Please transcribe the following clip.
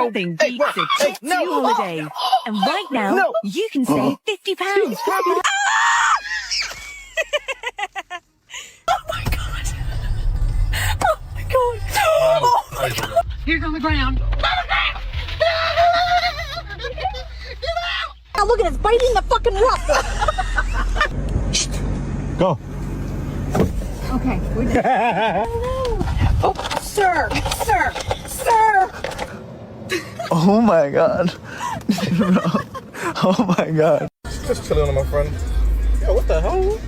Nothing beats a tipsy holiday. And right now, you can save £50. Oh my god. Oh my god. Oh my god. Here's on the ground. Now look at it, it's biting the fucking rough. Go. Okay, we're done. Oh, sir. Oh my god. Oh my god. Just chilling on my friend. Yo, what the hell?